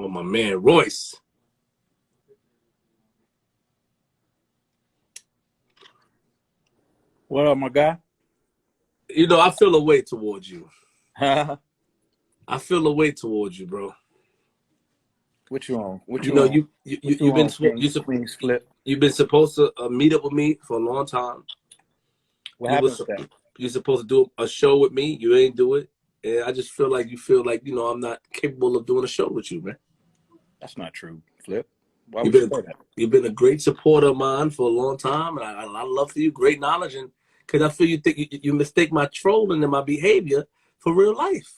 Oh, my man, Royce. What up, my guy? You know, I feel a way towards you. What I feel a way towards you, bro. you on? What You you know, on? you've been Queenzflip. you've been supposed to meet up with me for a long time. What You happened was with that? you're supposed to do a show with me. You ain't do it, and I just feel like you know I'm not capable of doing a show with you, man. That's not true, Flip. Why You've would you been say that? you've been a great supporter of mine for a long time, and I love for you, great knowledge, and because I feel you think you mistake my trolling and my behavior for real life.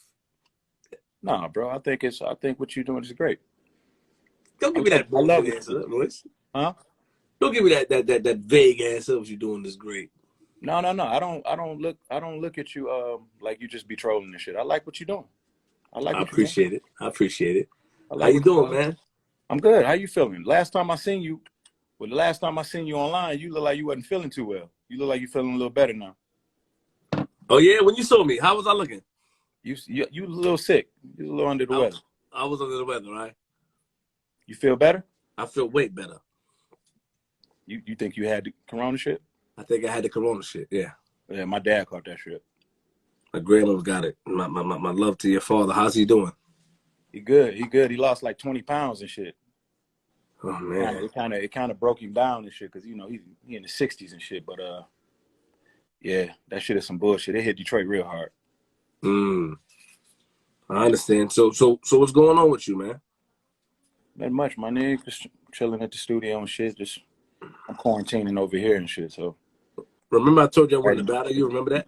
Nah, bro. I think what you're doing is great. Don't give me that I love bullshit it. answer, Royce. Huh? Don't give me that vague answer. What you doing is great. No. I don't look at you like you just be trolling and shit. I like what you're doing. I like I what you're doing. appreciate it. I appreciate it. I How like you what you're doing, doing. man? I'm good. How you feeling? Last time I seen you, the last time I seen you online, you look like you wasn't feeling too well. You look like you feeling a little better now. Oh yeah, when you saw me, how was I looking? You a little sick. You a little under the weather. I was under the weather, right? You feel better? I feel way better. You think you had the corona shit? I think I had the corona shit. Yeah. Yeah, my dad caught that shit. My grandmother got it. My love to your father. How's he doing? He good. He lost like 20 pounds and shit. Oh man. It kind of broke him down and shit because you know he in the 60s and shit. But yeah, that shit is some bullshit. It hit Detroit real hard. I understand. So what's going on with you, man? Not much, my nigga. Just chilling at the studio and shit. Just I'm quarantining over here and shit. So Remember I told you I wanted to battle you? Remember that?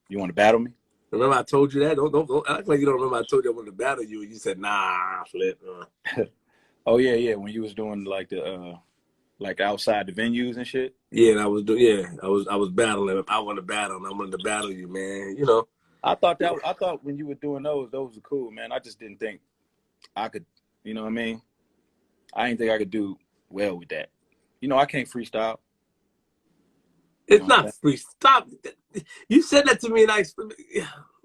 you want to battle me? Remember I told you that? Don't act like you don't remember I told you I wanted to battle you and you said, nah, Flip. Oh yeah. When you was doing like the like outside the venues and shit. Yeah, and I was battling. I wanted to battle and I wanted to battle you, man. You know. I thought when you were doing those were cool, man. I just didn't think I could, you know what I mean? I didn't think I could do well with that. You know, I can't freestyle. It's not free. Stop. You said that to me, and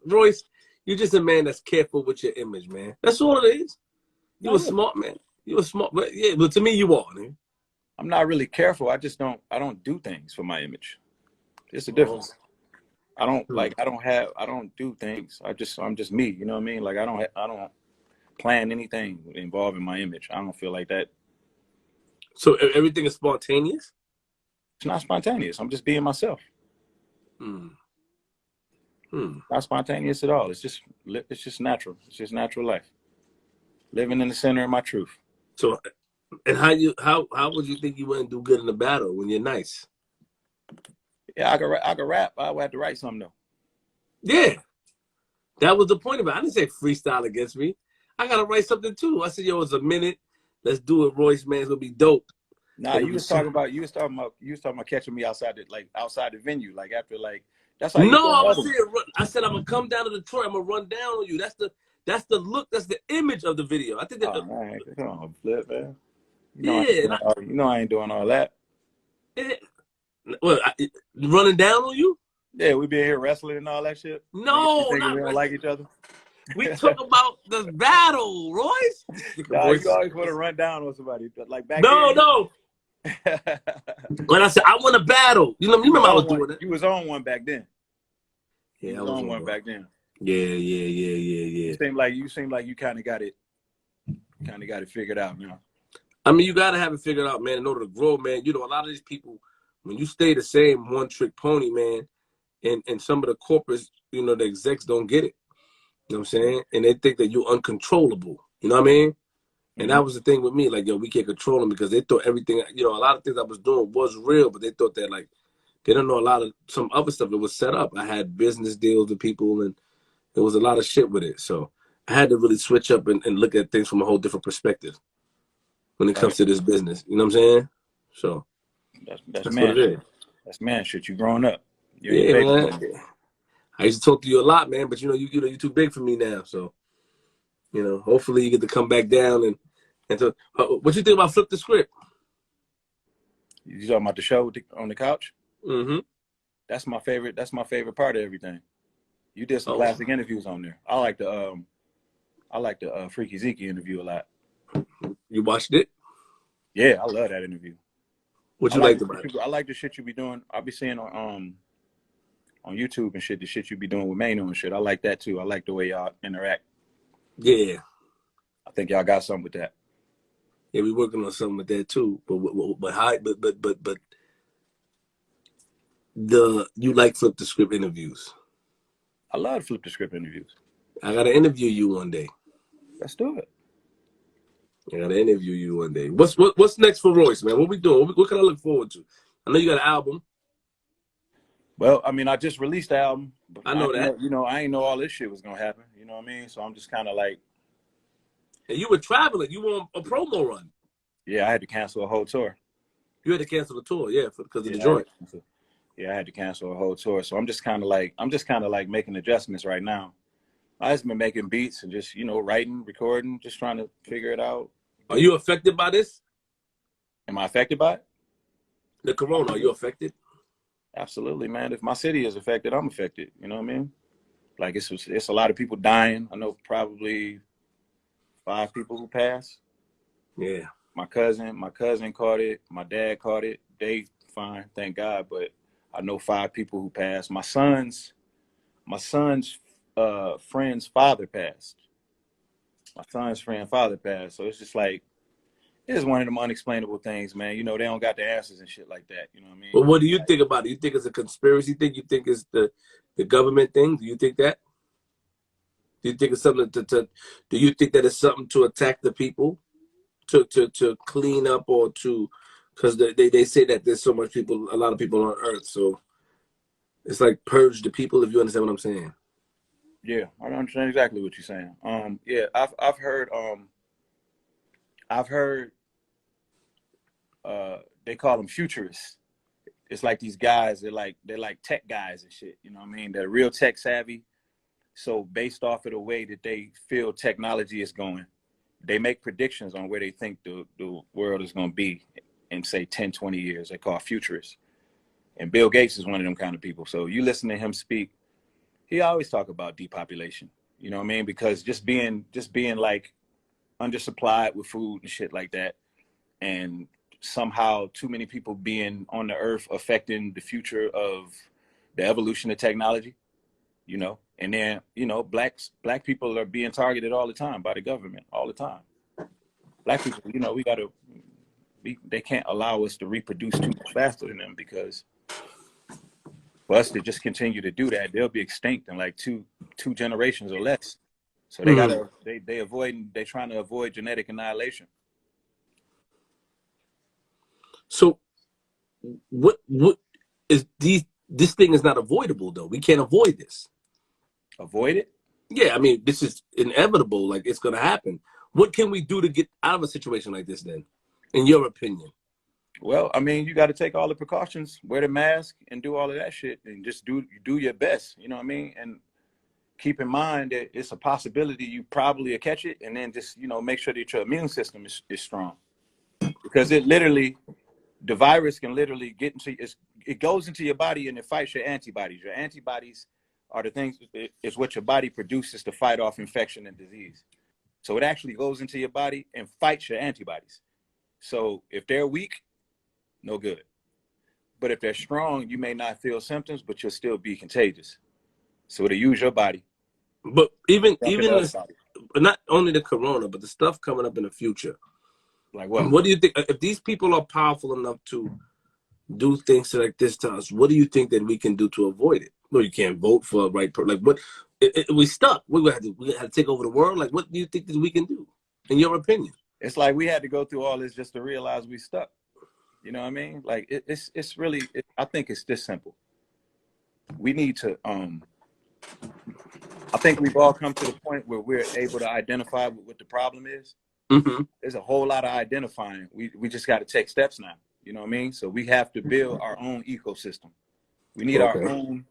Royce, you're just a man that's careful with your image, man. That's all it is. You a smart man. You a smart, but yeah. But to me, you are, man. I'm not really careful. I don't do things for my image. It's a difference. I don't do things. I'm just me. You know what I mean? Like I don't plan anything involving my image. I don't feel like that. So everything is spontaneous? It's not spontaneous. I'm just being myself. Not spontaneous at all. It's just natural. It's just natural life. Living in the center of my truth. So, and how would you think you wouldn't do good in the battle when you're nice? Yeah, I could rap. I would have to write something though. Yeah, that was the point of it. I didn't say freestyle against me. I gotta write something too. I said, yo, it's a minute. Let's do it, Royce, man. It's gonna be dope. Nah, you was talking about catching me outside the venue, like after like that's how you No, I said I'm gonna come down to Detroit. I'm gonna run down on you. That's the look. That's the image of the video. I think that. Man, come on, Flip, man. You Yeah, know I ain't doing all that. Well, running down on you? Yeah, we be here wrestling and all that shit. No, we don't like each other. We talk about the battle, Royce. Nah, you always want to run down on somebody, but like back No. When I said I want to battle, you remember I was doing it. You was on one back then. Yeah, I was on one back then. Yeah. You seem like you kind of got it figured out now. I mean, you gotta have it figured out, man, in order to grow, man. You know, a lot of these people, when you stay the same one-trick pony, man, and some of the corporates, you know, the execs don't get it. You know what I'm saying? And they think that you're uncontrollable. You know what I mean? And that was the thing with me. Like, yo, we can't control them because they thought everything, you know, a lot of things I was doing was real, but they thought that, like, they don't know a lot of some other stuff that was set up. I had business deals with people, and there was a lot of shit with it. So I had to really switch up and look at things from a whole different perspective when it comes to this business. You know what I'm saying? So that's man what it is. That's man shit. You growing up. Yeah, man. I used to talk to you a lot, man, but you know, you're too big for me now. So, you know, hopefully you get to come back down and to, what you think about Flip the Script? You talking about the show on the couch? Mm-hmm. That's my favorite part of everything. You did some classic interviews on there. I like the Freaky Zeke interview a lot. You watched it? Yeah, I love that interview. What you liked about it? I like the shit you be doing. I'll be seeing on YouTube and shit, the shit you be doing with Mano and shit. I like that too. I like the way y'all interact. Yeah. I think y'all got something with that. Yeah, we working on something with that too. But you like Flip the Script interviews. I love Flip the Script interviews. I gotta interview you one day. Let's do it. I gotta interview you one day. What's next for Royce, man? What we doing? What can I look forward to? I know you got an album. Well, I mean, I just released the album. But I know that. I ain't know all this shit was gonna happen. You know what I mean? So I'm just kind of like. And you were traveling. You were on a promo run. Yeah, I had to cancel a whole tour. You had to cancel the tour, yeah, because of the joint. I had to cancel a whole tour. So I'm just kind of like making adjustments right now. I just been making beats and just, writing, recording, just trying to figure it out. Are you affected by this? Am I affected by it? The corona, are you affected? Absolutely, man. If my city is affected, I'm affected. You know what I mean? Like it's a lot of people dying. I know probably 5 people who passed. Yeah. My cousin caught it. My dad caught it. They fine, thank God. But I know 5 people who passed. My son's friend's father passed. My son's friend's father passed. So it's just like, it's one of them unexplainable things, man. They don't got the answers and shit like that. You know what I mean? But what do you think about it? You think it's a conspiracy thing? You think it's the government thing? Do you think that? Do you think it's something do you think that it's something to attack the people? To clean up or because they say that there's so much people, a lot of people on Earth, so it's like purge the people, if you understand what I'm saying. Yeah, I understand exactly what you're saying. Yeah, I've heard they call them futurists. It's like these guys, they're like tech guys and shit, you know what I mean? They're real tech savvy. So based off of the way that they feel technology is going, they make predictions on where they think the world is going to be in, say, 10, 20 years. They call futurists. And Bill Gates is one of them kind of people. So you listen to him speak, he always talk about depopulation. You know what I mean? Because just being like undersupplied with food and shit like that, and somehow too many people being on the earth affecting the future of the evolution of technology, and then, black people are being targeted all the time by the government, all the time. Black people, they can't allow us to reproduce too much faster than them, because for us to just continue to do that, they'll be extinct in like two generations or less. So they they're trying to avoid genetic annihilation. So what is this thing is not avoidable though. We can't avoid this. Avoid it? Yeah, I mean, this is inevitable, like it's gonna happen. What can we do to get out of a situation like this then, in your opinion? Well, I mean, you got to take all the precautions, wear the mask and do all of that shit, and just do your best, you know what I mean? And keep in mind that it's a possibility you probably will catch it, and then just, make sure that your immune system is strong. Because the virus can literally it goes into your body and it fights your antibodies. Your antibodies are the things, is what your body produces to fight off infection and disease. So it actually goes into your body and fights your antibodies. So if they're weak, no good. But if they're strong, you may not feel symptoms, but you'll still be contagious. So it'll use your body. But even this, not only the corona, but the stuff coming up in the future. Like what? What do you think? If these people are powerful enough to do things like this to us, what do you think that we can do to avoid it? Well, you can't vote for a right person. Like what? We stuck. We had to take over the world. Like what do you think that we can do, in your opinion? It's like we had to go through all this just to realize we stuck. You know what I mean? Like it's really, I think it's this simple. We need to, I think we've all come to the point where we're able to identify what the problem is. Mm-hmm. There's a whole lot of identifying. We just got to take steps now. You know what I mean? So we have to build our own ecosystem. We need our own,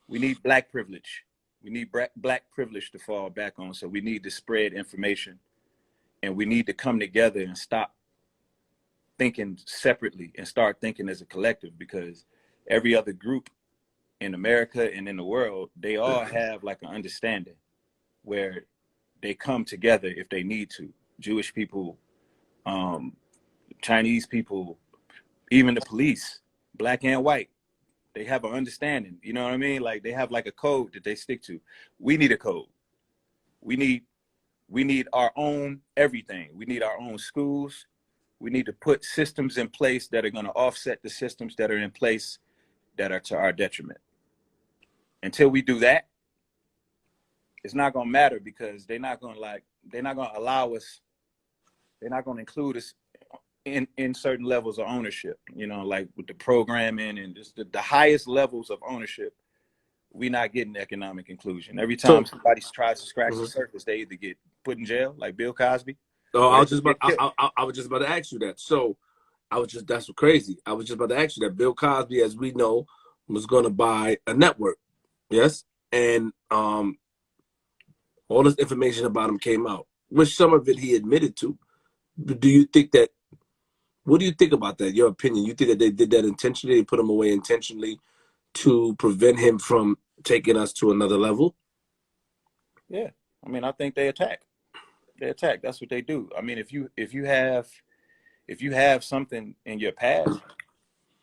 we need black privilege. We need black privilege to fall back on. So we need to spread information, and we need to come together and stop thinking separately and start thinking as a collective, because every other group in America and in the world, they all have like an understanding where they come together if they need to. Jewish people Chinese people, even the police, black and white, they have an understanding. You know what I mean? Like they have like a code that they stick to. We need a code. We need our own everything. We need our own schools. We need to put systems in place that are going to offset the systems that are in place that are to our detriment. Until we do that, it's not going to matter, because they're not going to allow us, they're not going to include us in certain levels of ownership, you know, like with the programming and just the highest levels of ownership. We're not getting economic inclusion. Every time somebody tries to scratch the surface, they either get put in jail, like Bill Cosby. Oh, I was just about to ask you that. So that's crazy. I was just about to ask you that. Bill Cosby, as we know, was going to buy a network. Yes. And all this information about him came out, which some of it he admitted to. Do you think that, what do you think about that? Your opinion? You think that they did that intentionally? They put him away intentionally to prevent him from taking us to another level? Yeah. I mean, I think they attack. That's what they do. I mean, if you have something in your past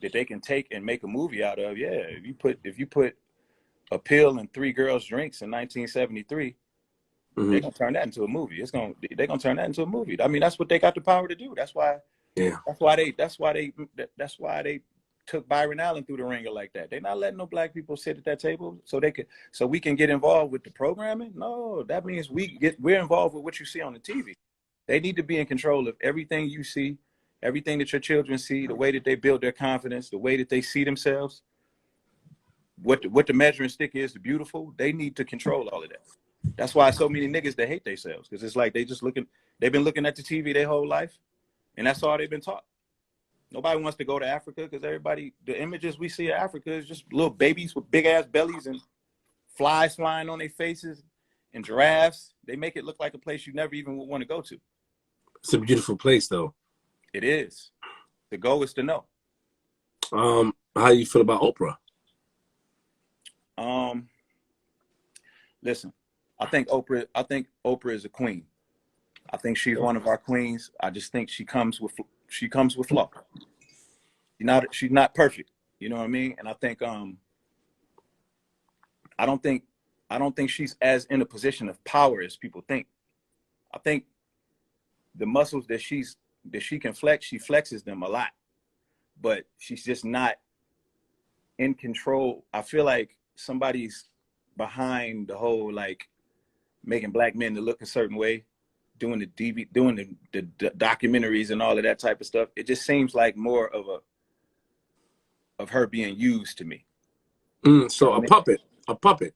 that they can take and make a movie out of, yeah. If you put a pill and 3 girls' drinks in 1973, they're gonna turn that into a movie. They're gonna turn that into a movie. I mean, that's what they got the power to do. That's why they took Byron Allen through the ringer like that. They're not letting no black people sit at that table so we can get involved with the programming. No, that means we're involved with what you see on the TV. They need to be in control of everything you see, everything that your children see, the way that they build their confidence, the way that they see themselves, what the measuring stick is, the beautiful. They need to control all of that. That's why so many niggas, they hate themselves, because it's like they've been looking at the TV their whole life, and that's all they've been taught. Nobody wants to go to Africa, because the images we see of Africa is just little babies with big ass bellies and flies flying on their faces and giraffes. They make it look like a place you never even would want to go to. It's a beautiful place, though. It is. The goal is to know. How do you feel about Oprah? Listen, I think Oprah is a queen. I think she's one of our queens. I just think she comes with flaw. She's not perfect. You know what I mean? And I think I don't think she's as in a position of power as people think. I think the muscles that she can flex, she flexes them a lot, but she's just not in control. I feel like somebody's behind the whole, like, making black men to look a certain way, doing the documentaries and all of that type of stuff. It just seems like more of her being used to me. So a puppet.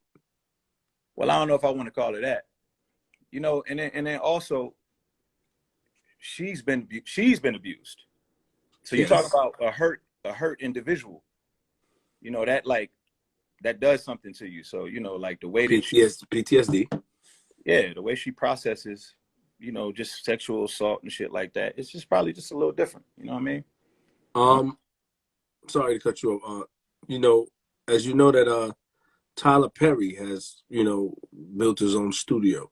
Well, I don't know if I want to call her that. You know, and then also she's been abused. So you talk about a hurt individual. You know, that does something to you. So, you know, like the way that PTSD. Yeah, the way she processes, you know, just sexual assault and shit like that, it's just probably just a little different. You know what I mean? Sorry to cut you off. You know, as you know that Tyler Perry has, you know, built his own studio.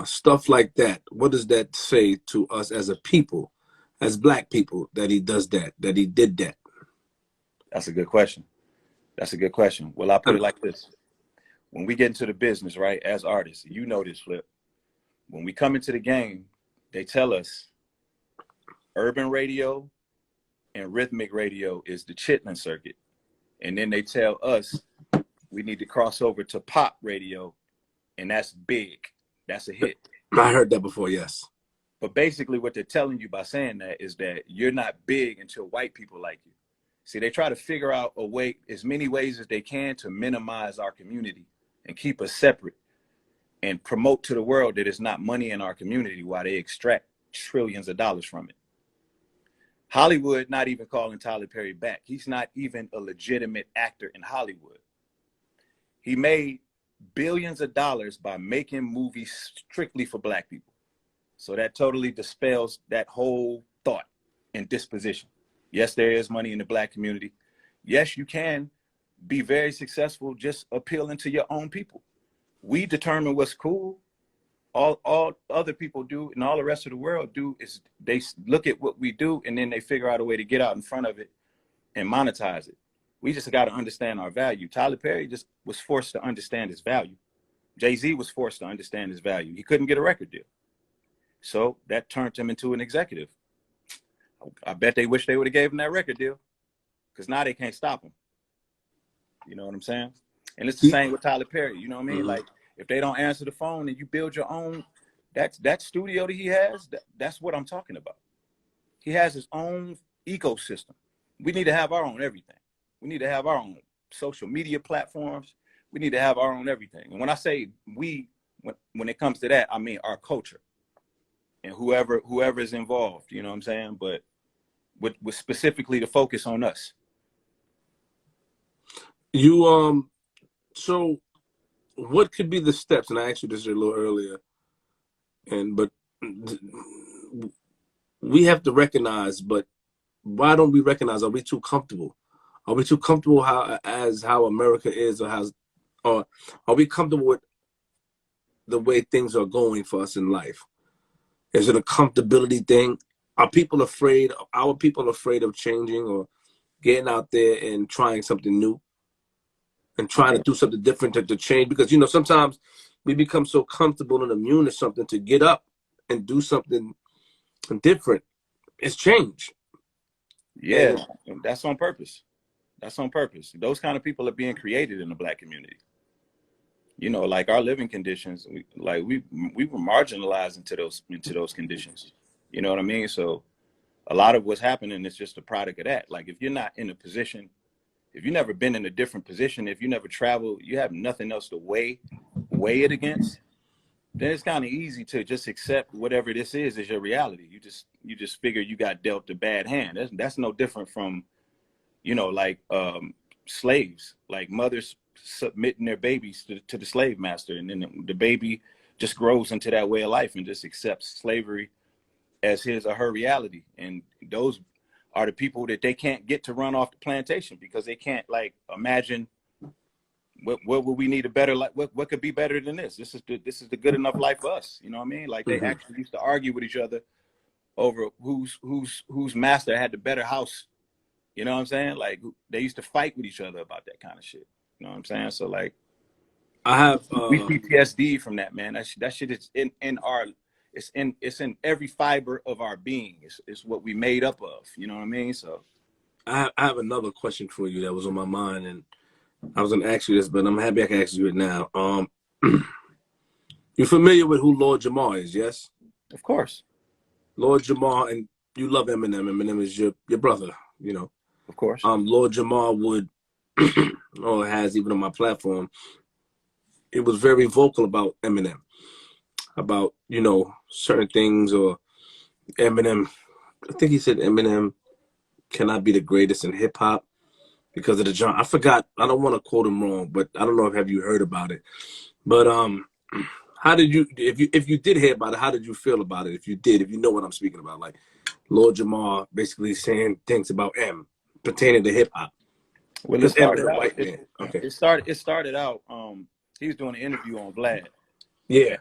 Stuff like that. What does that say to us as a people, as black people, that he does that, that he did that? That's a good question. Well, I put it like this. When we get into the business, right, as artists, you know this, Flip. When we come into the game, they tell us urban radio and rhythmic radio is the chitlin circuit. And then they tell us we need to cross over to pop radio, and that's big. That's a hit. I heard that before, yes. But basically what they're telling you by saying that is that you're not big until white people like you. See, they try to figure out a way, as many ways as they can, to minimize our community and keep us separate and promote to the world that it's not money in our community while they extract trillions of dollars from it. Hollywood not even calling Tyler Perry back. He's not even a legitimate actor in Hollywood. He made billions of dollars by making movies strictly for black people. So that totally dispels that whole thought and disposition. Yes, there is money in the black community. Yes, you can be very successful just appealing to your own people. We determine what's cool. all other people do and all the rest of the world do is they look at what we do and then they figure out a way to get out in front of it and monetize it. We just got to understand our value. Tyler Perry just was forced to understand his value. Jay-Z was forced to understand his value. He couldn't get a record deal. So that turned him into an executive. I bet they wish they would have gave him that record deal, because now they can't stop him. You know what I'm saying? And it's the same with Tyler Perry. You know what I mean? Mm-hmm. Like, if they don't answer the phone and you build your own, that studio that he has, that's what I'm talking about. He has his own ecosystem. We need to have our own everything. We need to have our own social media platforms. We need to have our own everything. And when I say we, when it comes to that, I mean our culture and whoever is involved. You know what I'm saying? But with specifically to focus on us. You so what could be the steps? And I asked you this a little earlier, but we have to recognize. But why don't we recognize? Are we too comfortable? Are we too comfortable how America is, or are we comfortable with the way things are going for us in life? Is it a comfortability thing? Are people afraid? Our people afraid of changing or getting out there and trying something new and trying to do something different to change? Because, you know, sometimes we become so comfortable and immune to something, to get up and do something different. It's change. Yeah, and that's on purpose. That's on purpose. Those kind of people are being created in the Black community. You know, like our living conditions, we were marginalized into those conditions. You know what I mean? So a lot of what's happening is just a product of that. Like, if you're not in a position, if you've never been in a different position, if you never traveled, you have nothing else to weigh it against, then it's kind of easy to just accept whatever this is as your reality. You just figure you got dealt a bad hand. That's no different from, you know, like slaves, like mothers submitting their babies to the slave master, and then the baby just grows into that way of life and just accepts slavery as his or her reality. And those are the people that they can't get to run off the plantation, because they can't, like, imagine what would we need a better life? What could be better than this? This is the good enough life for us. You know what I mean? Like, they actually used to argue with each other over whose master had the better house. You know what I'm saying? Like, they used to fight with each other about that kind of shit. You know what I'm saying? So, like, I have we PTSD from that, man. That shit is in our, it's in every fiber of our being. It's what we made up of. You know what I mean? So I have another question for you that was on my mind, and I was gonna ask you this, but I'm happy I can ask you it now. You're familiar with who Lord Jamar is, yes? Of course. Lord Jamar, and you love Eminem. Eminem is your brother, you know. Of course. Lord Jamar would, or has even on my platform, it was very vocal about Eminem, about, you know, certain things, or Eminem. I think he said Eminem cannot be the greatest in hip hop because of the genre. I forgot. I don't want to quote him wrong, but I don't know if have you heard about it. But how did you, if you did hear about it, how did you feel about it? If you did, if you know what I'm speaking about, like Lord Jamar basically saying things about M pertaining to hip hop. Well, it started out. It started out. He was doing an interview on Vlad. Yeah.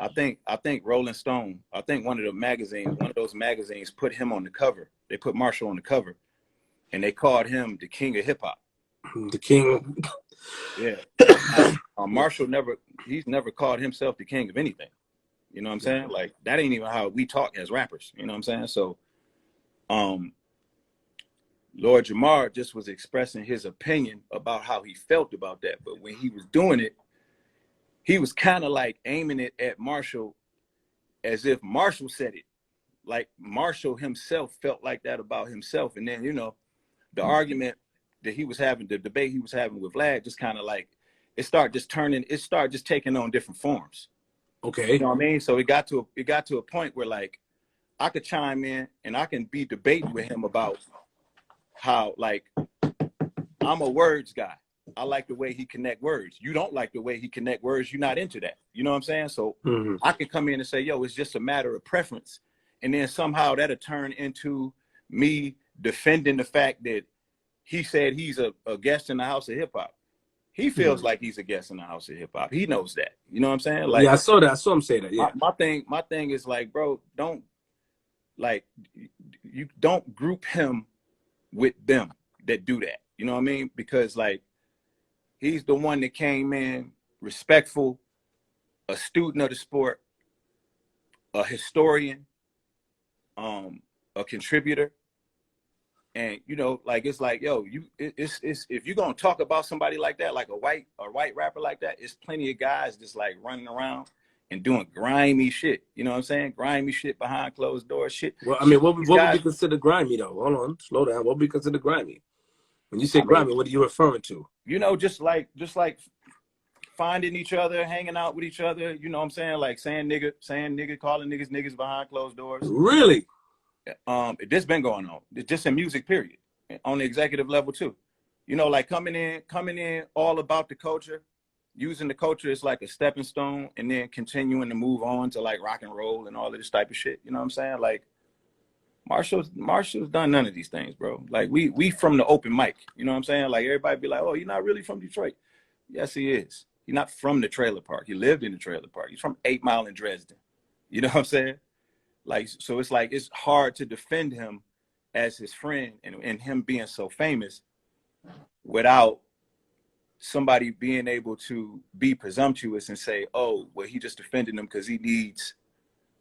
I think Rolling Stone, I think one of those magazines put him on the cover. They put Marshall on the cover, and they called him the king of hip hop. The king. Yeah. Marshall he's never called himself the king of anything. You know what I'm saying? Like, that ain't even how we talk as rappers. You know what I'm saying? So, Lord Jamar just was expressing his opinion about how he felt about that. But when he was doing it, he was kind of like aiming it at Marshall as if Marshall said it. Like, Marshall himself felt like that about himself. And then, you know, the argument that he was having, the debate he was having with Vlad, just kind of like, it started just taking on different forms. Okay. You know what I mean? So it got to a point where, like, I could chime in and I can be debating with him about how, like, I'm a words guy. I like the way he connect words. You don't like the way he connect words. You're not into that. You know what I'm saying? So I can come in and say, yo, it's just a matter of preference. And then somehow that'll turn into me defending the fact that he said he's a guest in the house of hip hop. he feels like he's a guest in the house of hip hop. He knows that. You know what I'm saying? Like, yeah, I saw that. I saw him say that. Yeah. My thing is like, bro, don't like you don't group him with them that do that. You know what I mean? Because like he's the one that came in respectful, a student of the sport, a historian, a contributor. And you know, like it's like, yo, it's if you're gonna talk about somebody like that, like a white rapper like that, it's plenty of guys just like running around and doing grimy shit. You know what I'm saying? Grimy shit behind closed doors shit. Well, I mean, what would be considered grimy though? Hold on, slow down. What would be considered grimy? When you say grimy, what are you referring to? You know, just like finding each other, hanging out with each other. You know what I'm saying? Like saying nigga, calling niggas behind closed doors. Really? This been going on. It's just in music, period. On the executive level too. You know, like coming in all about the culture, using the culture as like a stepping stone, and then continuing to move on to like rock and roll and all of this type of shit. You know what I'm saying? Like Marshall's done none of these things, bro. Like we from the open mic. You know what I'm saying? Like everybody be like, oh, you're not really from Detroit. Yes, he is. He's not from the trailer park. He lived in the trailer park. He's from 8 Mile in Dresden. You know what I'm saying? Like, so it's like, it's hard to defend him as his friend and him being so famous without somebody being able to be presumptuous and say, oh, well, he just defended him because he needs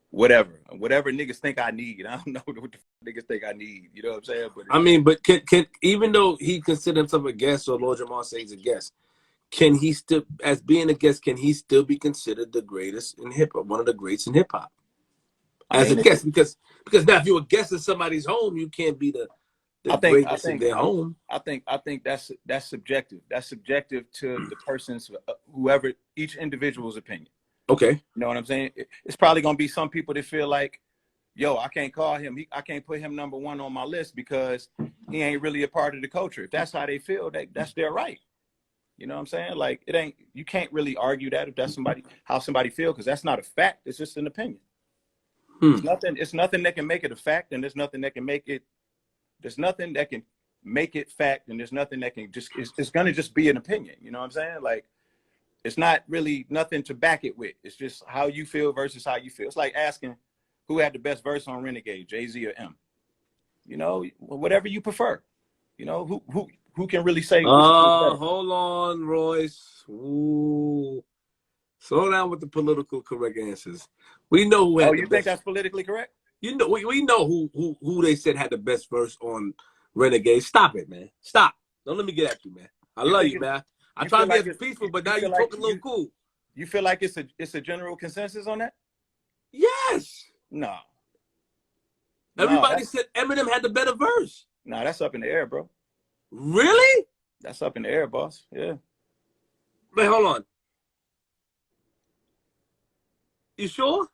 whatever niggas think I need. I don't know what the niggas think I need. You know what I'm saying? But I mean, but can even though he considered himself a guest, or Lord Jamar says he's a guest, can he still, as being a guest, can he still be considered the greatest in hip hop, one of the greats in hip hop? As a guest, because now if you're a guest in somebody's home, you can't be the greatest in their home. I think that's subjective. That's subjective to the person's, whoever, each individual's opinion. Okay. You know what I'm saying? It's probably gonna be some people that feel like, yo, I can't call him. I can't put him number one on my list because he ain't really a part of the culture. If that's how they feel, that's their right. You know what I'm saying? Like you can't really argue that if that's how somebody feel, because that's not a fact. It's just an opinion. It's nothing that can make it a fact, and there's nothing that can make it fact, and there's nothing that can just, it's gonna just be an opinion. You know what I'm saying? Like, it's not really nothing to back it with. It's just how you feel versus how you feel. It's like asking who had the best verse on Renegade, Jay-Z or M. You know, whatever you prefer. You know, who can really say? Hold on, Royce. Ooh. Slow down with the political correct answers. We know who had you think that's politically correct? You know, we know who they said had the best verse on Renegade. Stop it, man. Stop. Don't let me get at you, man. I love you, man. I'm trying to be peaceful, but now you're talking a little cool. You feel like it's a general consensus on that? Yes. No. Everybody said Eminem had the better verse. No, that's up in the air, bro. Really? That's up in the air, boss. Yeah. Wait, hold on. You sure?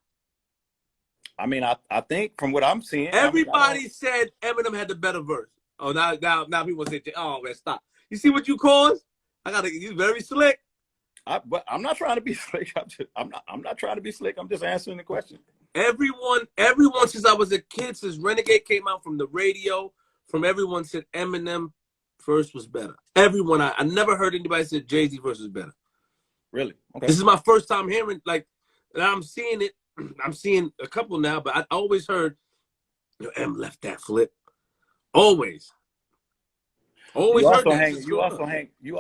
I mean, I think from what I'm seeing, everybody said Eminem had the better verse. Oh, now people say, oh man, stop. You see what you caused? You very slick. But I'm not trying to be slick. I'm not trying to be slick. I'm just answering the question. Everyone since I was a kid, since Renegade came out from the radio, from everyone said Eminem verse was better. Everyone, I never heard anybody say Jay-Z verse was better. Really? Okay. This is my first time hearing, like, and I'm seeing it. I'm seeing a couple now, but I always heard, M left that flip. Always heard that. You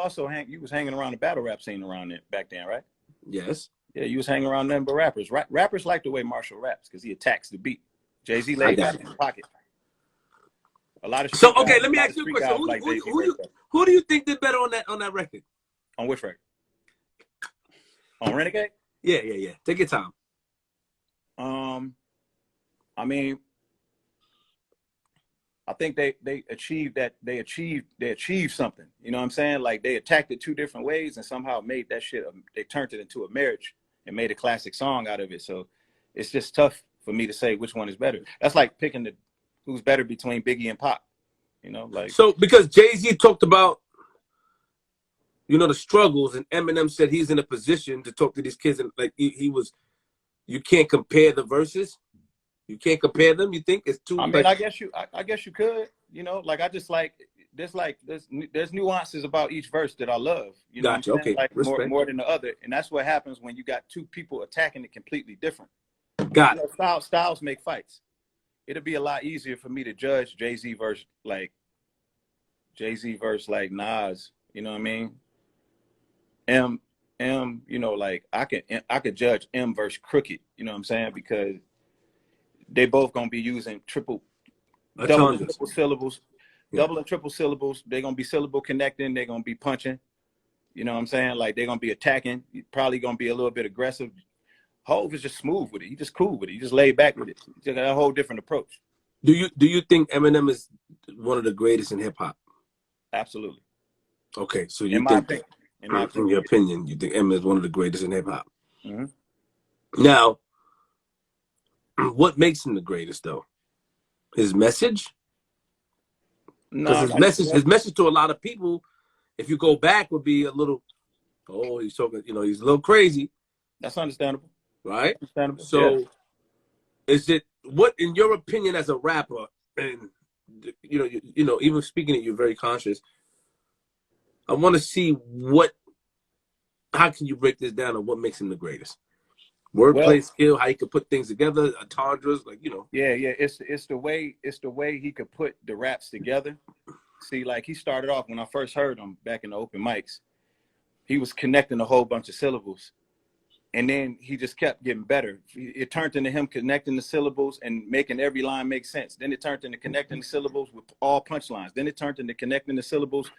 was hanging around the battle rap scene around it back then, right? Yes. Yeah, you was hanging around them, but rappers. Rappers like the way Marshall raps because he attacks the beat. Jay-Z laid back in the pocket. A lot of so okay, let me ask you a question. Who do you think did better on that record? On which record? On Renegade? Yeah. Take your time. I mean, I think they achieved that. They achieved something. You know what I'm saying? Like they attacked it two different ways and somehow made that shit. They turned it into a marriage and made a classic song out of it. So it's just tough for me to say which one is better. That's like picking who's better between Biggie and Pop. You know, like so because Jay-Z talked about, you know, the struggles, and Eminem said he's in a position to talk to these kids, and like he was. You can't compare the verses. You can't compare them. You think it's too? I mean, I guess you could. You know, like I just like there's nuances about each verse that I love. You know Gotcha. what I'm saying? Okay. Like Respect. more than the other. And that's what happens when you got two people attacking it completely different. Got it. Styles make fights. It'll be a lot easier for me to judge Jay-Z verse like Nas, you know what I mean? M, you know, like I could judge M versus Crooked, you know what I'm saying? Because they both gonna be using double and triple syllables, double and triple syllables. They're gonna be syllable connecting, they're gonna be punching, you know what I'm saying? Like they're gonna be attacking, probably gonna be a little bit aggressive. Hov is just smooth with it. He just cool with it. He just laid back with it. He got a whole different approach. Do you think Eminem is one of the greatest in hip hop? Absolutely. Okay, so you think that, in your opinion, you think Eminem is one of the greatest in hip hop? Mm-hmm. Now, what makes him the greatest though? His message? Because his message to a lot of people, if you go back, would be a little, oh, he's talking, you know, he's a little crazy. That's understandable. Right? Understandable. So is it, what, in your opinion as a rapper, and you know, even speaking it, you're very conscious. I want to see how can you break this down on what makes him the greatest? Wordplay skill, how he could put things together, entendres, like, you know. Yeah. It's the way he could put the raps together. See, like he started off when I first heard him back in the open mics, he was connecting a whole bunch of syllables. And then he just kept getting better. It turned into him connecting the syllables and making every line make sense. Then it turned into connecting the syllables with all punchlines. Then it turned into connecting the syllables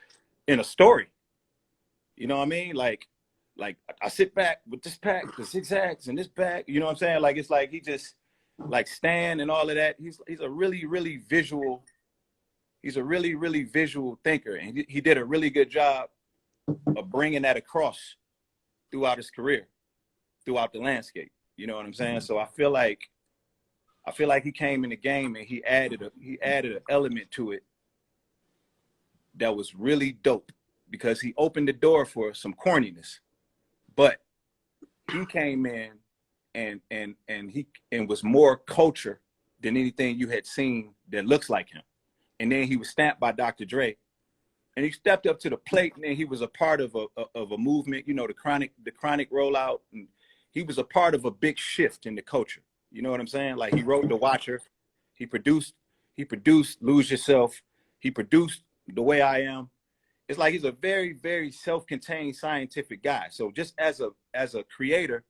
in a story. You know what I mean? Like I sit back with this pack, the zigzags and this back. You know what I'm saying? Like it's like he just like Stan and all of that. He's a really, really visual. He's a really, really visual thinker, and he did a really good job of bringing that across throughout his career, throughout the landscape. You know what I'm saying? So I feel like he came in the game and he added an element to it that was really dope, because he opened the door for some corniness, but he came in and was more culture than anything you had seen that looks like him. And then he was stamped by Dr. Dre, and he stepped up to the plate, and then he was a part of a movement, you know, the chronic rollout, and he was a part of a big shift in the culture. You know what I'm saying? Like he wrote The Watcher, he produced Lose Yourself, he produced The Way I Am. It's like he's a very, very self-contained scientific guy. So just as a creator,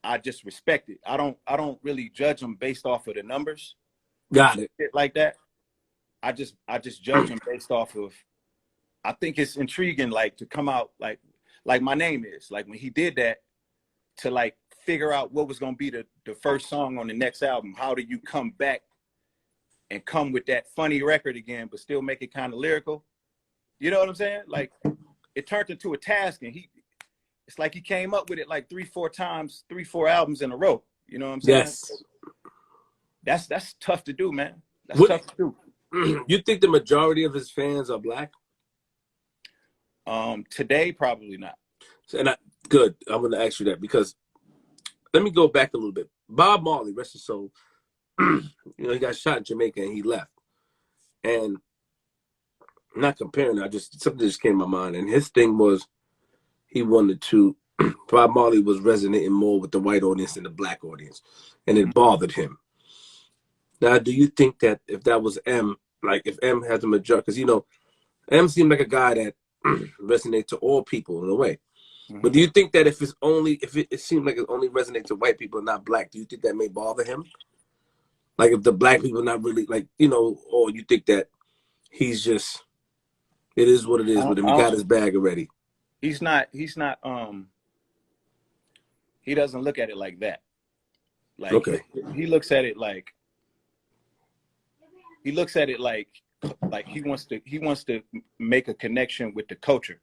I just respect it. I don't really judge him based off of the numbers. Got it. Like that. I just judge him based off of, I think it's intriguing, like to come out like My Name Is, like when he did that, to like figure out what was gonna be the first song on the next album. How do you come back and come with that funny record again, but still make it kind of lyrical? You know what I'm saying? Like it turned into a task, and it's like he came up with it like 3-4 times, 3-4 albums in a row. You know what I'm saying? Yes. That's tough to do, man. That's tough to do. You think the majority of his fans are black? Today, probably not. And good. I'm going to ask you that, because let me go back a little bit. Bob Marley, rest his soul, you know, he got shot in Jamaica and he left. And I'm not comparing, something just came to my mind. And his thing was, he wanted to, Bob Marley was resonating more with the white audience than the black audience. And it bothered him. Now, do you think that if that was M, like if M has a majority, because, you know, M seemed like a guy that resonates to all people in a way. Mm-hmm. But do you think that if it seems like it only resonates to white people and not black, do you think that may bother him? Like if the black people not really, like, you know, or you think that he's just, it is what it is with him. He got his bag already. He doesn't look at it like that. Like, okay. He looks at it like he wants to make a connection with the culture.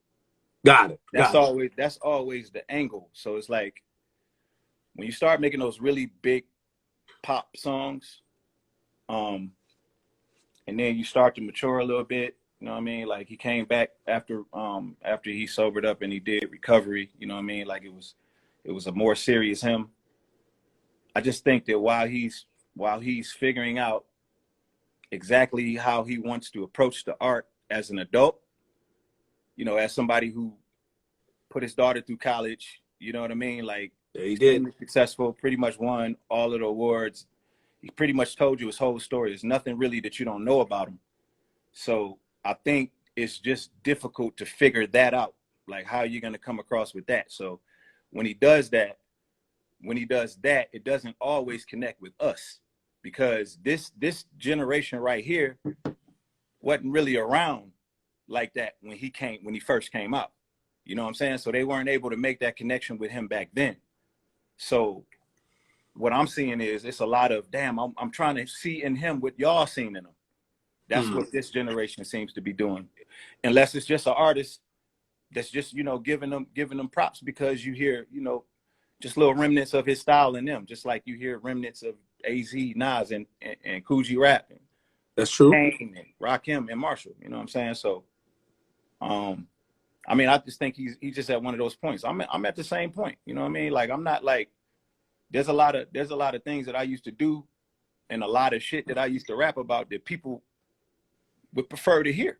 Got it. That's always the angle. So it's like when you start making those really big pop songs, and then you start to mature a little bit, you know what I mean? Like he came back after he sobered up and he did recovery, you know what I mean? Like it was a more serious him. I just think that while he's figuring out exactly how he wants to approach the art as an adult. You know, as somebody who put his daughter through college, you know what I mean? Like, Yeah, he did. extremely successful, pretty much won all of the awards. He pretty much told you his whole story. There's nothing really that you don't know about him. So I think it's just difficult to figure that out, like how you're going to come across with that. So when he does that, it doesn't always connect with us, because this generation right here wasn't really around like that when he first came out. You know what I'm saying? So they weren't able to make that connection with him back then. So what I'm seeing is it's a lot of, damn, I'm trying to see in him what y'all seen in him. That's what this generation seems to be doing. Unless it's just an artist that's just, you know, giving them props because you hear, you know, just little remnants of his style in them, just like you hear remnants of AZ, Nas, and Coogee Rap. And that's true. Kane and Rakim and Marshall. You know what I'm saying? So, I mean, I just think he's just at one of those points. I'm at the same point. You know what I mean? Like, I'm not like, there's a lot of things that I used to do and a lot of shit that I used to rap about that people would prefer to hear.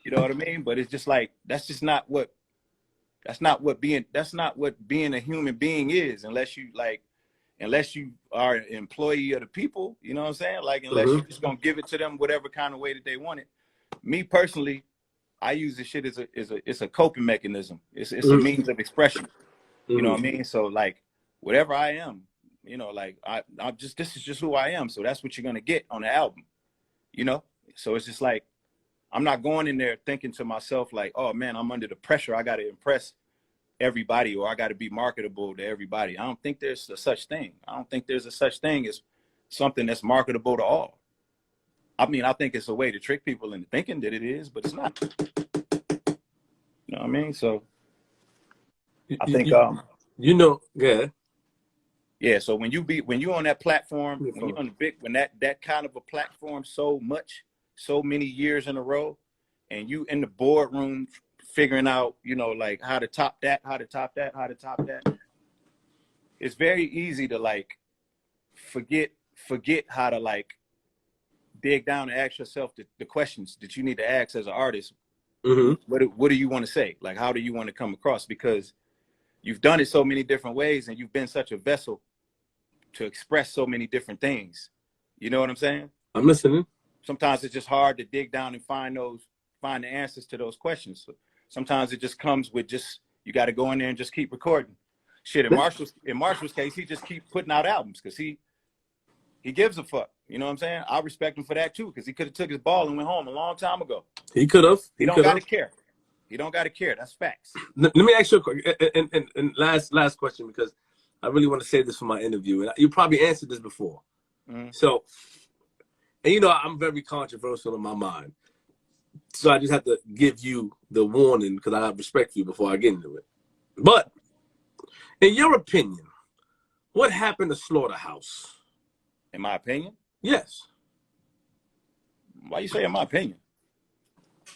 You know what I mean? But it's just like, that's not what being a human being is, unless you are an employee of the people. You know what I'm saying? Like, unless you're just gonna give it to them whatever kind of way that they want it. Me personally, I use this shit as a coping mechanism. It's a means of expression. You know what I mean? So like, whatever I am, you know, like this is just who I am. So that's what you're gonna get on the album. You know? So it's just like, I'm not going in there thinking to myself like, oh man, I'm under the pressure. I gotta impress everybody, or I gotta be marketable to everybody. I don't think there's a such thing. I don't think there's a such thing as something that's marketable to all. I mean, I think it's a way to trick people into thinking that it is, but it's not. You know what I mean? So I think you know, yeah. Yeah, so when you're on that platform, when you're on the when that kind of a platform so many years in a row, and you in the boardroom figuring out, you know, like how to top that, it's very easy to like forget how to like dig down and ask yourself the questions that you need to ask as an artist. What do you want to say? Like, how do you want to come across? Because you've done it so many different ways, and you've been such a vessel to express so many different things. You know what I'm saying? I'm listening. Sometimes it's just hard to dig down and find the answers to those questions. So sometimes it just comes with you got to go in there and just keep recording. Shit, in Marshall's case, he just keep putting out albums because he gives a fuck. You know what I'm saying? I respect him for that too, because he could have took his ball and went home a long time ago. He could have. He don't got to care. He don't got to care. That's facts. Let me ask you and last question, because I really want to say this for my interview, and you probably answered this before. So, and you know, I'm very controversial in my mind, so I just have to give you the warning because I have respect for you before I get into it. But in your opinion, what happened to Slaughterhouse? In my opinion? Yes. Why you say in my opinion?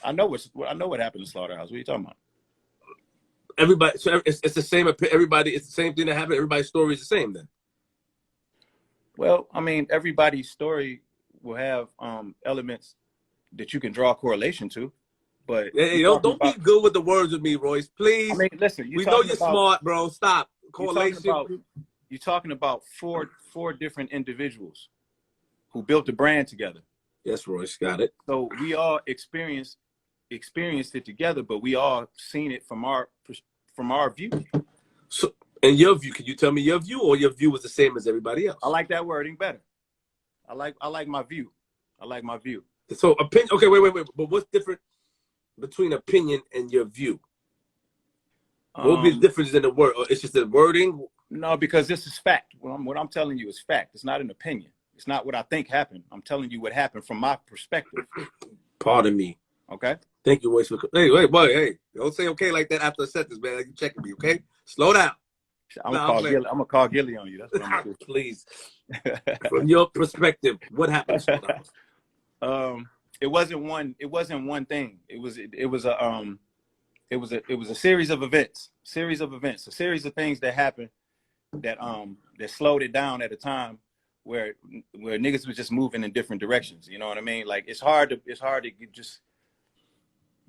I know what happened to Slaughterhouse. What are you talking about? Everybody, so it's the same. Everybody, it's the same thing that happened. Everybody's story is the same then. Well, I mean, everybody's story will have elements that you can draw a correlation to. But hey, don't be good with the words with me, Royce. Please. I mean, listen. We know you're smart, bro. Stop correlation. You're talking about four different individuals who built the brand together. Yes, Royce, got it. So we all experienced it together, but we all seen it from our view. So, in your view, can you tell me your view, or your view was the same as everybody else? I like that wording better. I like my view. I like my view. So opinion. Okay, wait. But what's different between opinion and your view? What would be the difference in the word? Or it's just the wording? No, because this is fact. What I'm telling you is fact. It's not an opinion. It's not what I think happened. I'm telling you what happened from my perspective. Pardon me. Okay. Thank you, Royce. Hey, boy, hey, don't say okay like that after a sentence, man. You checking me, okay? Slow down. I'm gonna call Gilly on you. That's what I'm gonna do. Please. From your perspective, what happened? It wasn't one thing. It was a series of events. A series of things that happened that slowed it down at a time where niggas was just moving in different directions. You know what I mean? Like it's hard to just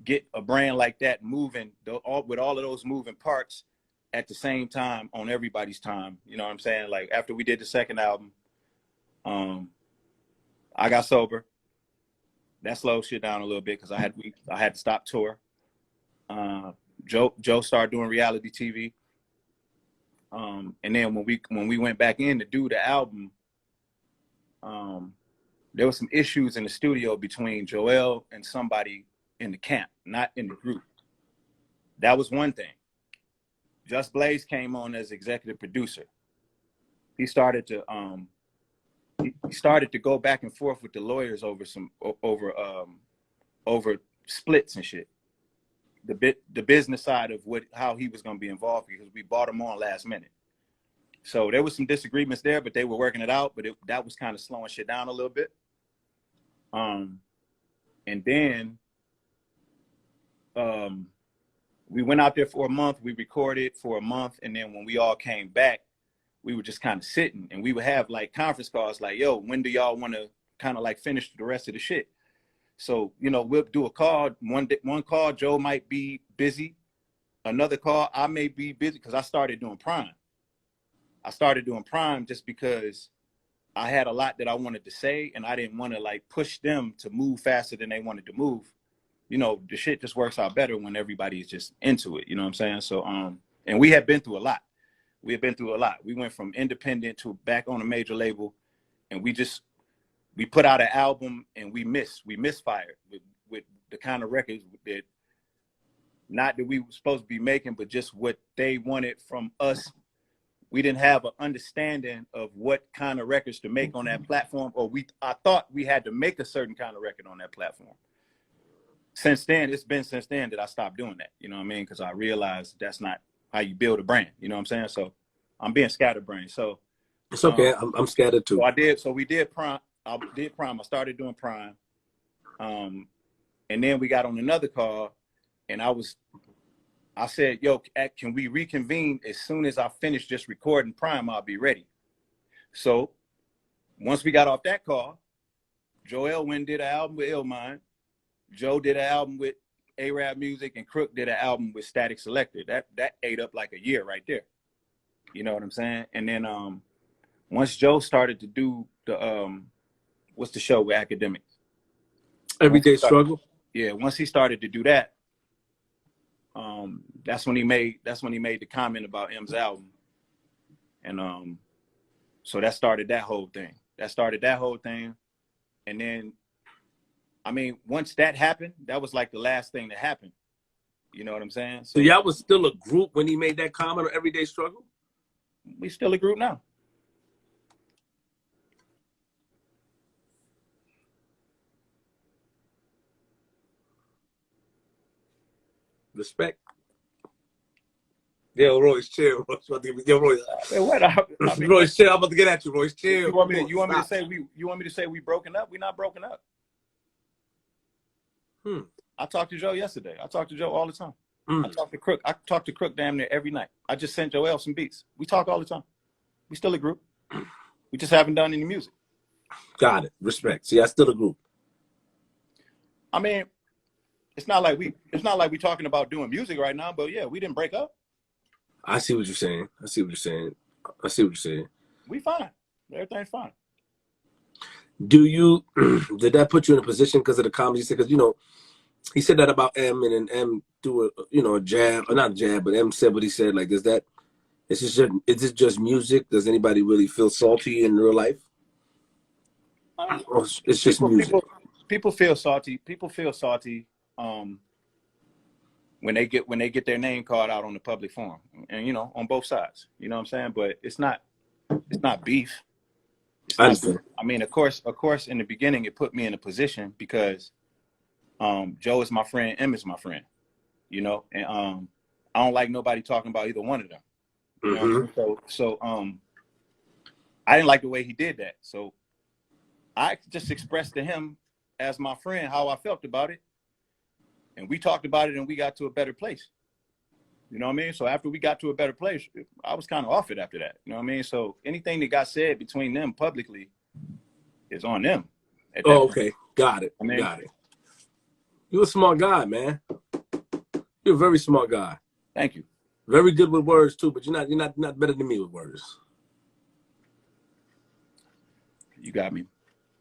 get a brand like that moving with all of those moving parts at the same time on everybody's time. You know what I'm saying? Like after we did the second album, I got sober. That slowed shit down a little bit because I had to stop tour. Joe started doing reality TV. And then when we went back in to do the album, there was some issues in the studio between Joel and somebody in the camp, not in the group. That was one thing. Just Blaze came on as executive producer. He started to go back and forth with the lawyers over splits and shit. The business side of how he was going to be involved, because we bought him on last minute. So there was some disagreements there, but they were working it out. But that was kind of slowing shit down a little bit. And then we went out there for a month. We recorded for a month, and then when we all came back, we were just kind of sitting, and we would have like conference calls, like, "Yo, when do y'all want to kind of like finish the rest of the shit?" So, you know, we'll do a call. One call, Joe might be busy. Another call, I may be busy because I started doing Prime. I started doing Prime just because I had a lot that I wanted to say, and I didn't want to like push them to move faster than they wanted to move. You know, the shit just works out better when everybody is just into it. You know what I'm saying? So, and we had been through a lot. We went from independent to back on a major label, and we put out an album and we misfired with the kind of records that not that we were supposed to be making, but just what they wanted from us. We didn't have an understanding of what kind of records to make on that platform, or I thought we had to make a certain kind of record on that platform. It's been since then that I stopped doing that. You know what I mean? Because I realized that's not how you build a brand. You know what I'm saying? So I'm being scatterbrained. So it's okay. I'm scattered too. So we did Prime. I did Prime. I started doing Prime. And then we got on another call, and I said, "Yo, can we reconvene as soon as I finish just recording Prime? I'll be ready." So once we got off that call, Joel went and did an album with Illmind. Joe did an album with A-Rap Music, and Crook did an album with Static Selector. That ate up like a year right there. You know what I'm saying? And then once Joe started to do the what's the show with Academics? Everyday Struggle. Yeah, once he started to do that, that's when he made the comment about M's album. And so that started that whole thing. And then, I mean, once that happened, that was like the last thing that happened. You know what I'm saying? So y'all was still a group when he made that comment on Everyday Struggle? We still a group now. Respect. Yo, Royce, chill. Yo, Royce. Royce, chill. I'm about to get at you, Royce. Chill. You want me to say we broken up? We're not broken up. I talked to Joe yesterday. I talk to Joe all the time. I talk to Crook. I talk to Crook damn near every night. I just sent Joel some beats. We talk all the time. We still a group. We just haven't done any music. Got it. Respect. See, I still a group. I mean, it's not like we talking about doing music right now, but yeah, we didn't break up. I see what you're saying. We fine. Everything's fine. Did that put you in a position because of the comedy? Because, you know, he said that about M, and then M do a jab, or not a jab, but M said what he said. Like, is it just music? Does anybody really feel salty in real life? Or it's just music. People feel salty. People feel salty when they get their name called out on the public forum, and you know, on both sides. You know what I'm saying? But it's not beef. I mean, of course, in the beginning, it put me in a position because Joe is my friend, M is my friend, you know, and I don't like nobody talking about either one of them. You know? So I didn't like the way he did that. So I just expressed to him as my friend how I felt about it, and we talked about it, and we got to a better place. You know what I mean? So after we got to a better place, I was kind of off it after that. You know what I mean? So anything that got said between them publicly is on them. At that Oh, point. okay. Got it. I mean, Got it. You're a smart guy, man. You're a very smart guy. Thank you. Very good with words too, but you're not better than me with words. You got me.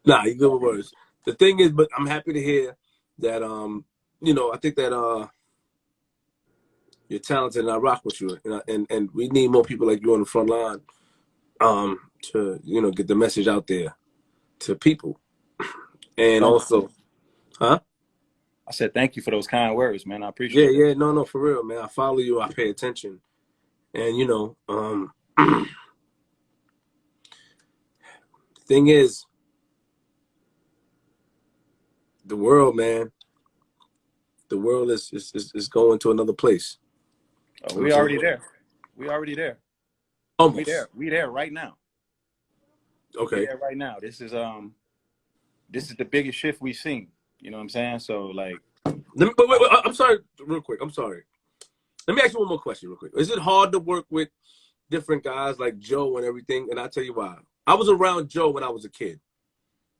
Nah, you're good with words. The thing is, but I'm happy to hear that you know, I think that you're talented and I rock with you. And we need more people like you on the front line to, you know, get the message out there to people. And also, huh? I said thank you for those kind words, man. I appreciate it. Yeah, no, for real, man. I follow you, I pay attention. And you know, thing is, the world, man, the world is going to another place. Oh, we already there. We already there. Almost. We there right now. Okay. We there right now. This is the biggest shift we've seen. You know what I'm saying? So like, Wait, I'm sorry, real quick. I'm sorry. Let me ask you one more question, real quick. Is it hard to work with different guys like Joe and everything? And I'll tell you why. I was around Joe when I was a kid.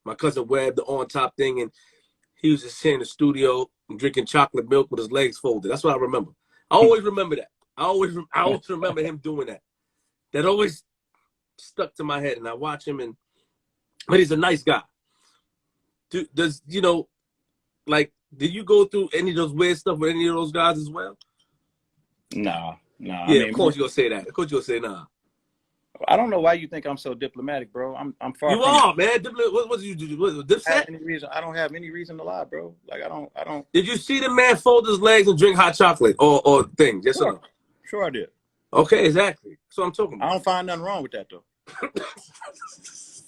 My cousin Webb, the on top thing, and he was just sitting in the studio drinking chocolate milk with his legs folded. That's what I remember. I always remember that. I always remember him doing that. That always stuck to my head, and I watch him, but he's a nice guy. Does you know, like, did you go through any of those weird stuff with any of those guys as well? Nah. Yeah, I mean, of course you're gonna say that. Of course you're gonna say nah. I don't know why you think I'm so diplomatic, bro. I'm far. You are, man. What did you do? I don't have any reason to lie, bro. Like I don't. Did you see the man fold his legs and drink hot chocolate or things? Yes or no? Sure I did. Okay, exactly. That's what I'm talking about. I don't find nothing wrong with that though.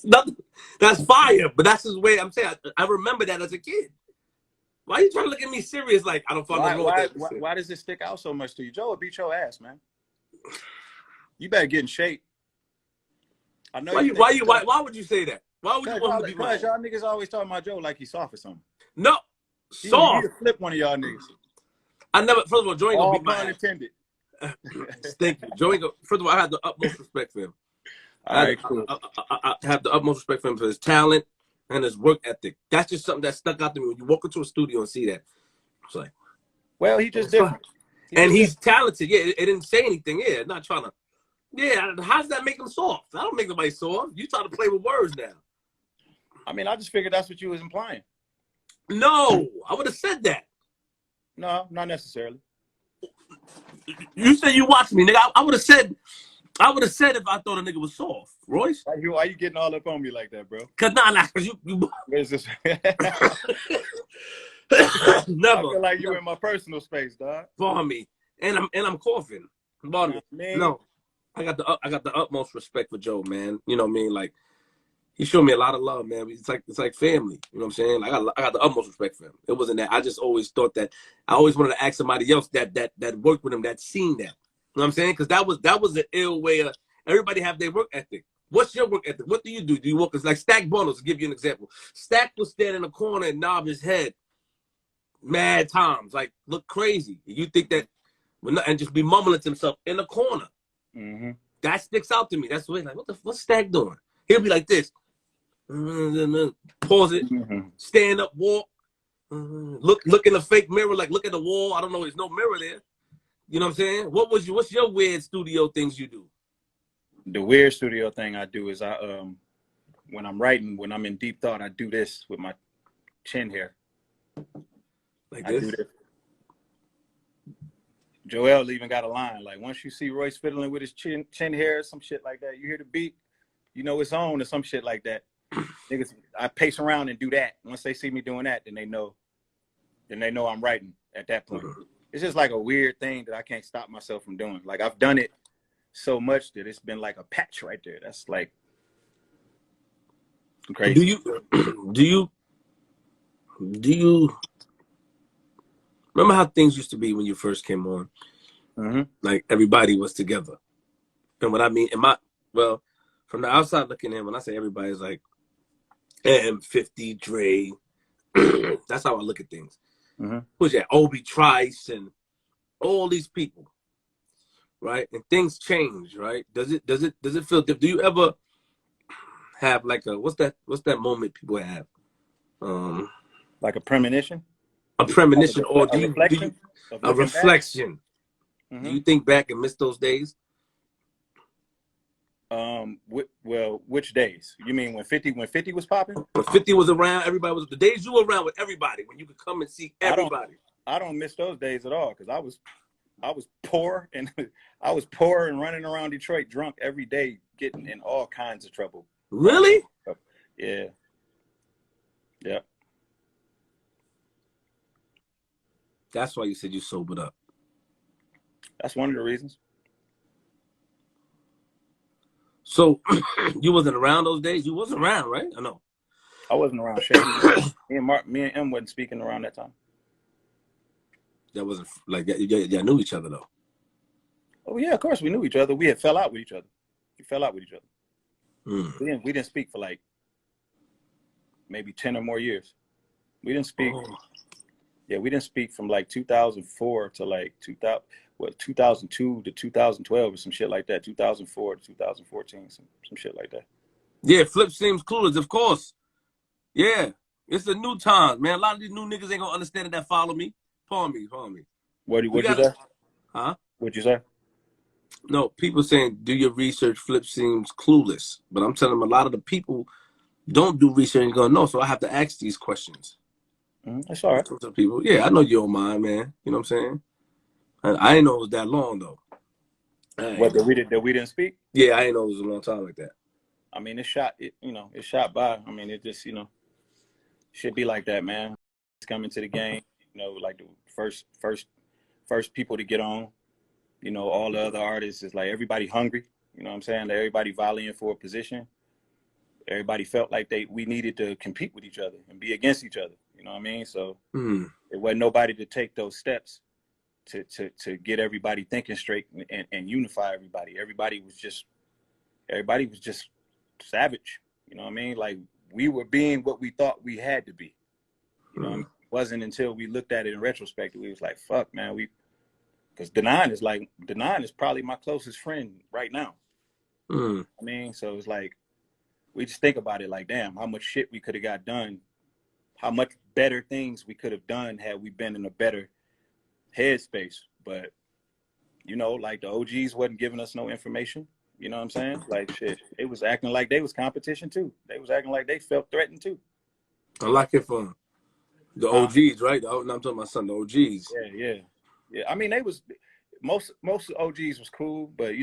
Nothing. That's fire, but that's his way. I'm saying I remember that as a kid. Why are you trying to look at me serious? Like I don't find nothing wrong with that. Why does it stick out so much to you? Joe will beat your ass, man. You better get in shape. I know. Why would you say that? Why would you want to be mad? Because y'all niggas always talking about Joe like he's soft or something. No, soft. He flip one of y'all niggas. I never. First of all, Joe ain't gonna beat my pun ass. intended. Thank you, Joe ain't gonna. First of all, I have the utmost respect for him. All right, cool. I have the utmost respect for him for his talent and his work ethic. That's just something that stuck out to me when you walk into a studio and see that. It's like, well, he's just different. He's talented. Yeah, it didn't say anything. Yeah, not trying to. Yeah, how does that make him soft? I don't make nobody soft. You trying to play with words now. I mean, I just figured that's what you was implying. No, I would have said that. No, not necessarily. You said you watched me, nigga. I would have said if I thought a nigga was soft. Royce? Why you getting all up on me like that, bro? Cause cause you What is this? Never. I feel like you in my personal space, dog. For me. And I'm coughing. No. I got the utmost respect for Joe, man. You know what I mean? Like, he showed me a lot of love, man. It's like family. You know what I'm saying? Like, I got the utmost respect for him. It wasn't that. I just always thought that I always wanted to ask somebody else that worked with him, that seen that. You know what I'm saying? Because that was an ill way of everybody have their work ethic. What's your work ethic? What do you do? Do you work? It's like Stack Bundles, to give you an example. Stack will stand in the corner and nod his head mad times, like look crazy. You think that, and just be mumbling to himself in the corner. Mm-hmm. That sticks out to me. That's the way, like, what's Stack doing? He'll be like this. Pause it. Mm-hmm. Stand up, walk. Look in the fake mirror, like look at the wall. I don't know, there's no mirror there. You know what I'm saying? What's your weird studio things you do? The weird studio thing I do is when I'm writing, when I'm in deep thought, I do this with my chin hair. Like this? I do this. Joel even got a line, like, once you see Royce fiddling with his chin hair, some shit like that, you hear the beat, you know it's on, or some shit like that. Niggas, I pace around and do that. Once they see me doing that, then they know I'm writing at that point. It's just like a weird thing that I can't stop myself from doing. Like, I've done it so much that it's been like a patch right there. That's like crazy. Do you remember how things used to be when you first came on? Mm-hmm. Like, everybody was together. And what I mean, from the outside looking in, when I say everybody's like M50, Dre, that's how I look at things. Mm-hmm. Who's that? Obi Trice and all these people. right? And things change, right? Does it feel different? Do you ever have like a what's that moment people have? Like a premonition, A like premonition, or a do you reflection of a looking back. reflection? Do you think back and miss those days? Well, which days? You mean when 50 was popping? When 50 was around, everybody was the days you were around with everybody when you could come and see everybody. I don't miss those days at all because I was poor and I was poor and running around Detroit drunk every day, getting in all kinds of trouble. Really? Yeah. Yeah. That's why you said you sobered up. That's one of the reasons. So you wasn't around those days? You wasn't around, right? I know. I wasn't around shit. Me and M wasn't speaking around that time. That wasn't like y'all knew each other though. Oh yeah, of course we knew each other. We had fell out with each other. We fell out with each other. We didn't speak for like maybe 10 or more years. We didn't speak. Oh. Yeah, we didn't speak from like 2004 to like 2002 to 2012 or some shit like that. 2004 to 2014, some shit like that. Yeah, Flip seems clueless, of course. Yeah, it's the new times, man. A lot of these new niggas ain't gonna understand it that follow me. Pardon me. What'd you say? Huh? What'd you say? No, people saying do your research. Flip seems clueless, but I'm telling them a lot of the people don't do research and go no. So I have to ask these questions. That's all right. To people, yeah, I know you don't mind, man. You know what I'm saying? I didn't know it was that long though. What that we didn't speak? Yeah, I didn't know it was a long time like that. I mean, it shot by. I mean, it just should be like that, man. It's coming to the game, like the first people to get on. All the other artists is like everybody hungry. You know what I'm saying? Everybody volleying for a position. Everybody felt like we needed to compete with each other and be against each other. You know what I mean? So it wasn't nobody to take those steps to get everybody thinking straight and unify everybody. Everybody was just savage. You know what I mean? Like we were being what we thought we had to be. You know what I mean? It wasn't until we looked at it in retrospect, we was like, fuck, man, because Denon is probably my closest friend right now. I mean, so it's like, we just think about it like, damn, how much shit we could have got done, how much better things we could have done had we been in a better headspace. But, like the OGs wasn't giving us no information. You know what I'm saying? Like, shit, they was acting like they was competition too. They was acting like they felt threatened too. I like it for the OGs, right? I'm talking about some of the OGs. Yeah. I mean, they was most OGs was cool, but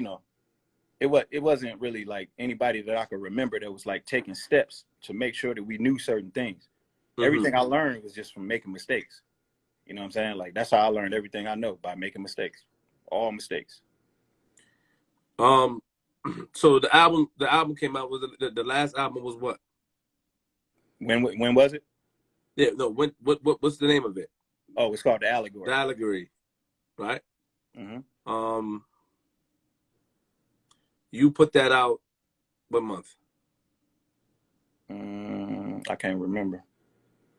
it wasn't really like anybody that I could remember that was like taking steps to make sure that we knew certain things. Everything I learned was just from making mistakes. You know what I'm saying? Like that's how I learned everything I know, by making mistakes, all mistakes. So the album came out. Was the last album was what? When was it? Yeah, no. What's the name of it? Oh, it's called The Allegory. The Allegory, right? You put that out what month? I can't remember.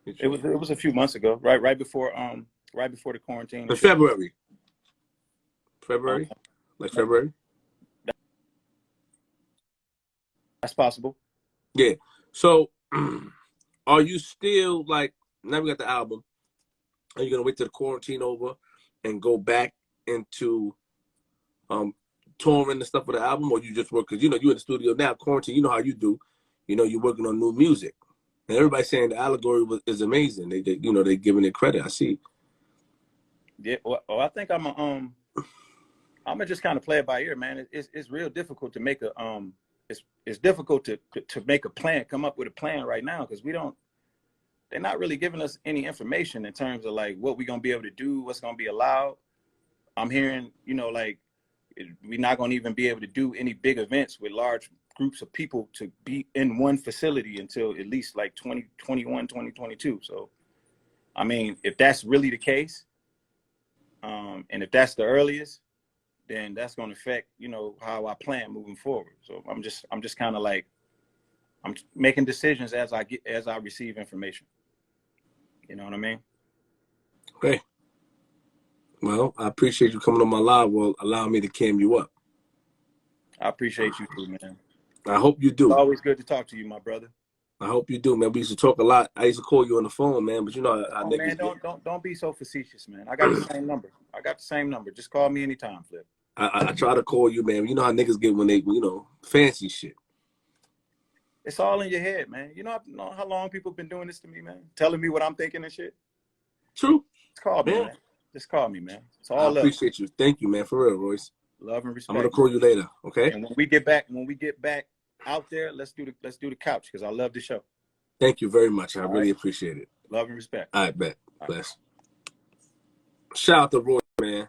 It was a few months ago, right before the quarantine. In February. Like February. That's possible. Yeah. So, are you still like, now we got the album, are you gonna wait till the quarantine over and go back into touring and stuff for the album, or you just work? Because you're in the studio now, quarantine. You know how you do. You're working on new music, and everybody's saying the Allegory is amazing. They they giving it credit. I see. Yeah. Well, I think I'm gonna just kind of play it by ear, man. It's real difficult to make a it's difficult to make a plan, come up with a plan right now, because they're not really giving us any information in terms of like what we're gonna be able to do, what's gonna be allowed. I'm hearing, like we're not gonna even be able to do any big events with large groups of people to be in one facility until at least like 2021, 2022. So, I mean, if that's really the case, and if that's the earliest, then that's going to affect, how I plan moving forward. So I'm just kind of like, I'm making decisions as I receive information. You know what I mean? Okay. Well, I appreciate you coming on my live. Well, allow me to cam you up. I appreciate you too, man. I hope you It's do. always good to talk to you, my brother. I hope you do, man. We used to talk a lot. I used to call you on the phone, man, but you know how Oh niggas man, get. don't be so facetious, man. I got the same number. I got the same number. Just call me anytime, Flip. I try to call you, man. You know how niggas get when they, fancy shit. It's all in your head, man. You know how long people been doing this to me, man? Telling me what I'm thinking and shit. True. Just call me, Man. man. Just call me, man. It's I all love. appreciate you. Thank you, man. For real, Royce. Love and respect. I'm gonna call you later, okay? And when we get back out there, let's do the couch because I love the show. Thank you very much. I All really right. appreciate it. Love and respect. All right, bet. All right. Bless. Shout out to Royce, man.